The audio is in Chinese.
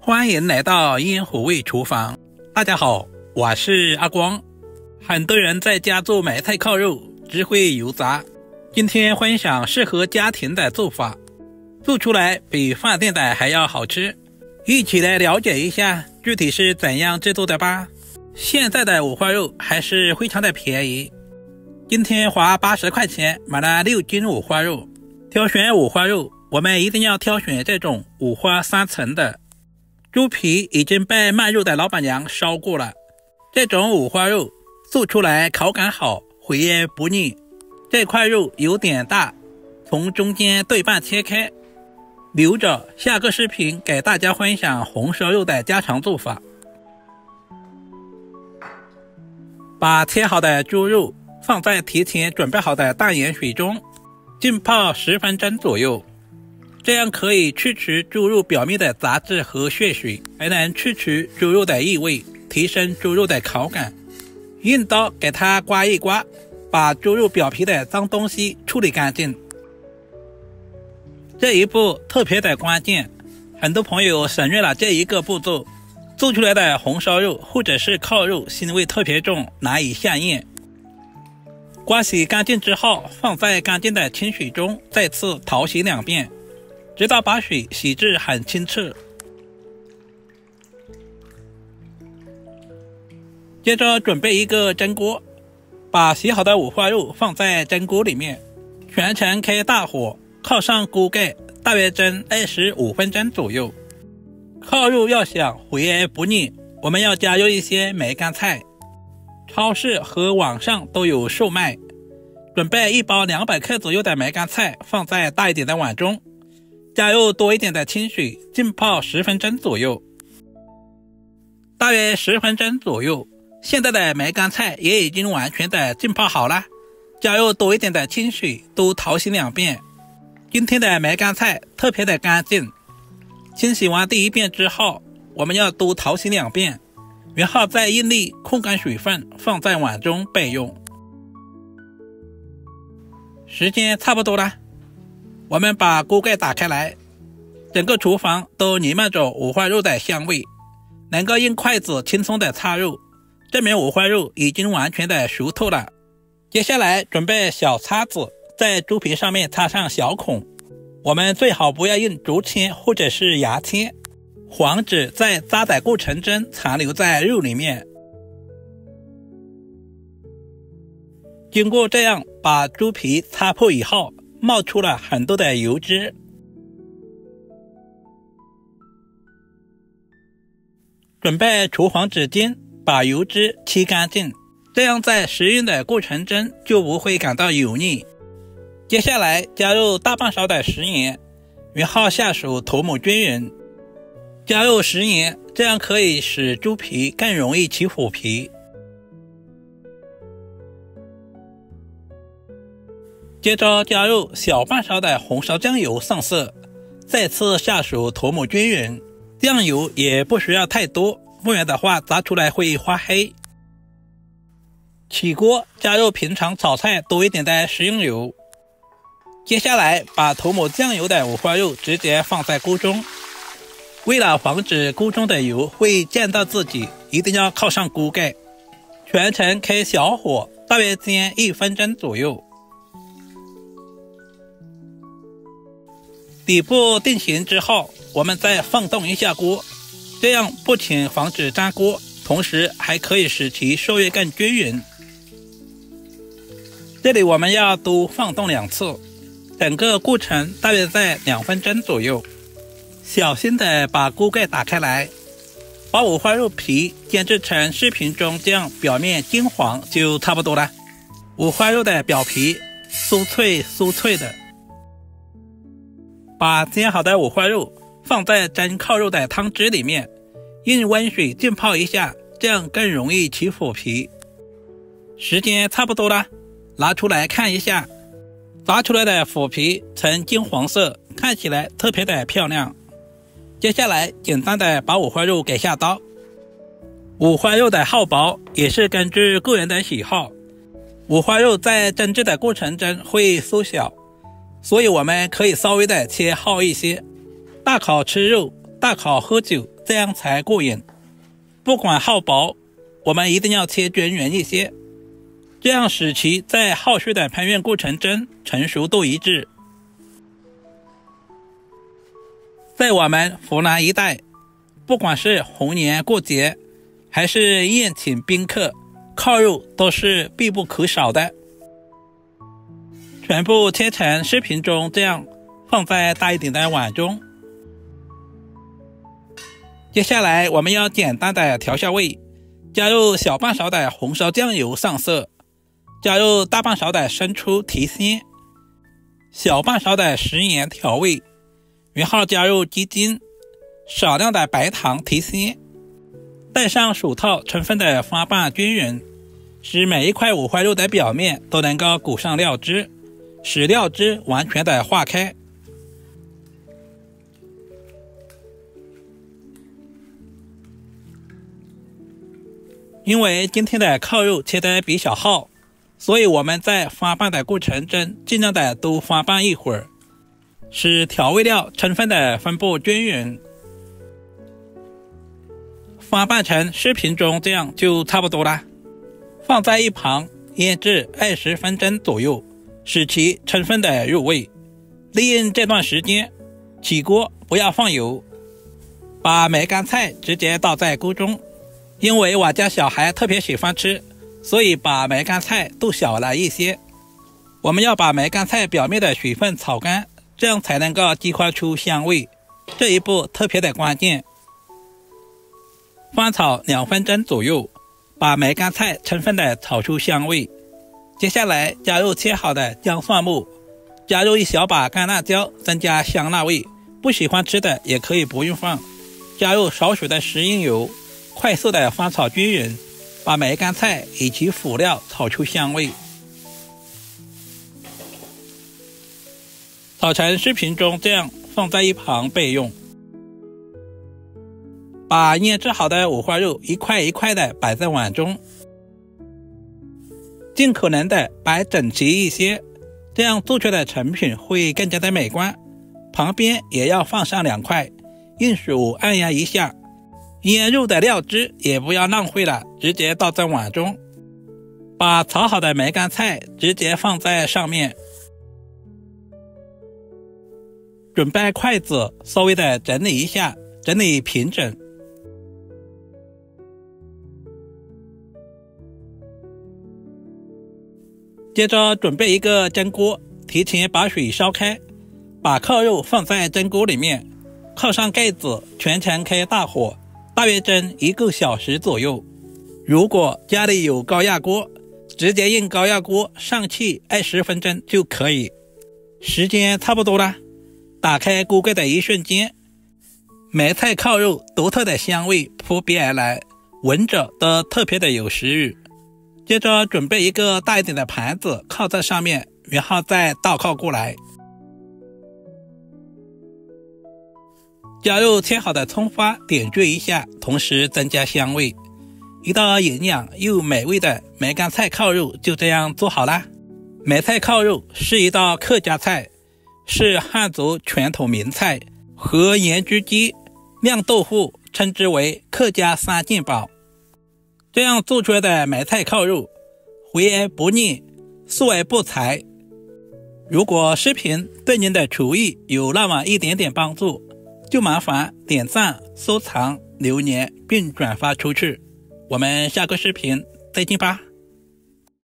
歡迎來到煙火味廚房。大家好，我是阿光。很多人在家做梅菜烤肉只會油炸，今天分享適合家庭的做法，做出來比飯店的還要好吃。一起來了解一下具體是怎樣制作的吧。現在的五花肉還是非常的便宜，今天花80塊錢買了6斤五花肉。挑選五花肉，我們一定要挑選這種五花3層的。豬皮已經被賣肉的老闆娘燒過了，這種五花肉做出來口感好，回味不膩。這塊肉有點大，從中間對半切開，留着下個視頻給大家分享紅燒肉的家常做法。把切好的豬肉放在提前準備好的淡鹽水中，浸泡10分鐘左右，這樣可以去除豬肉表面的雜質和血水，還能去除豬肉的異味，提升豬肉的口感。用刀給它刮一刮，把豬肉表皮的髒東西處理乾淨。這一步特別的關鍵，很多朋友省略了這一個步驟，做出來的紅燒肉或者是烤肉腥味特別重，難以下咽。刮洗乾淨之後，放在乾淨的清水中再次淘洗2遍，直到把水洗至很清澈。接着準備一個蒸鍋，把洗好的五花肉放在蒸鍋裡面，全程開大火，靠上鍋蓋，大約蒸25分鐘左右。烤肉要想回味不膩，我們要加入一些梅乾菜，超市和網上都有售賣。準備一包200克左右的梅乾菜，放在大一點的碗中，加入多一點的清水，浸泡10分鐘左右。大約10分鐘左右，現在的梅乾菜也已經完全的浸泡好了，加入多一點的清水，都淘洗2遍。今天的梅乾菜特別的乾淨，清洗完第1遍之後，我們要多淘洗2遍，然後再用力控乾水分，放在碗中備用。時間差不多了，我們把鍋蓋打開來，整個廚房都瀰漫着五花肉的香味，能夠用筷子輕鬆的插入，證明五花肉已經完全的熟透了。接下來準備小叉子，在豬皮上面插上小孔，我們最好不要用竹籤或者是牙籤，防止在炸的過程中殘留在肉裡面。經過這樣把豬皮擦破以後，冒出了很多的油脂。準備廚房紙巾，把油脂吸乾淨，這樣在食用的過程中就不會感到油膩。接下來加入大半勺的食鹽，然後下手塗抹均勻。加入食鹽，這樣可以使豬皮更容易起虎皮。接着加入小半勺的紅燒醬油上色，再次下手涂抹均勻。醬油也不需要太多，不然的話炸出來會發黑。起鍋加入平常炒菜多一點的食用油。接下來把涂抹醬油的五花肉直接放在鍋中，為了防止鍋中的油會濺到自己，一定要靠上鍋蓋，全程開小火，大約煎1分鐘左右。底部定型之後，我們再放動一下鍋，這樣不僅防止粘鍋，同時還可以使其受熱更均勻。這裡我們要多放動2次，整個過程大約在2分鐘左右。小心的把鍋蓋打開來，把五花肉皮煎制成視頻中這樣表面金黃就差不多了。五花肉的表皮酥脆酥脆的。把煎好的五花肉放在蒸烤肉的湯汁裡面，用溫水浸泡一下，這樣更容易起虎皮。時間差不多了，拿出來看一下，炸出來的虎皮呈金黃色，看起來特別的漂亮。接下來簡單的把五花肉給下刀。五花肉的厚薄也是根據個人的喜好，五花肉在蒸制的過程中會縮小，所以我們可以稍微的切厚一些。大口吃肉，大烤喝酒，這樣才過癮。不管耗薄，我們一定要切均勻一些，這樣使其在後續的烹飪過程中成熟度一致。在我們湖南一帶，不管是逢年過節還是宴請賓客，烤肉都是必不可少的。全部切成視頻中這樣放在大一點的碗中。接下來我們要簡單的調下味，加入小半勺的紅燒醬油上色，加入大半勺的生抽提鮮，小半勺的食鹽調味，然後加入雞精，少量的白糖提鮮，戴上手套充分的翻拌均勻，使每一塊五花肉的表面都能夠裹上料汁，使料汁完全的化開。因為今天的烤肉切得比較厚，所以我们在翻拌的過程中盡量的多翻拌一會兒，使調味料充分的分布均勻。翻拌成視頻中這樣就差不多了，放在一旁醃製20分鐘左右，使其充分的入味。利用這段時間，起鍋不要放油，把梅乾菜直接倒在鍋中。因為我家小孩特別喜歡吃，所以把梅乾菜剁小了一些。我們要把梅乾菜表面的水分炒乾，這樣才能夠激發出香味，這一步特別的關鍵。翻炒2分鐘左右，把梅乾菜充分的炒出香味。接下來加入切好的薑蒜末，加入一小把乾辣椒，增加香辣味。不喜歡吃的也可以不用放。加入少許的食用油，快速的翻炒均勻，把梅乾菜以及輔料炒出香味。炒成視頻中這樣放在一旁備用。把醃製好的五花肉一塊一塊的擺在碗中，盡可能的擺整齊一些，這樣做出的成品會更加的美觀。旁邊也要放上2塊，用手按壓一下。醃肉的料汁也不要浪費了，直接倒在碗中。把炒好的梅乾菜直接放在上面。準備筷子，稍微的整理一下，整理平整。接着準備一個蒸鍋，提前把水燒開，把烤肉放在蒸鍋裡面，靠上蓋子，全程開大火。大約蒸1個小時左右。如果家裡有高壓鍋，直接用高壓鍋上氣20分鐘就可以。時間差不多了，打開鍋蓋的一瞬間，梅菜烤肉獨特的香味撲鼻而來，聞着都特別的有食慾。接着準備一個大一點的盤子靠在上面，然後再倒靠過來。加入切好的蔥花，點綴一下，同時增加香味。一道營養又美味的梅乾菜烤肉就這樣做好啦。梅菜烤肉是一道客家菜，是漢族傳統名菜，和鹽焗雞、釀豆腐稱之為客家3件寶。這樣做出來的梅菜烤肉，回而不膩，素而不柴。如果視頻對您的廚藝有那麼一點點幫助，就麻煩點讚、收藏、留言並轉發出去。我們下個視頻再見吧。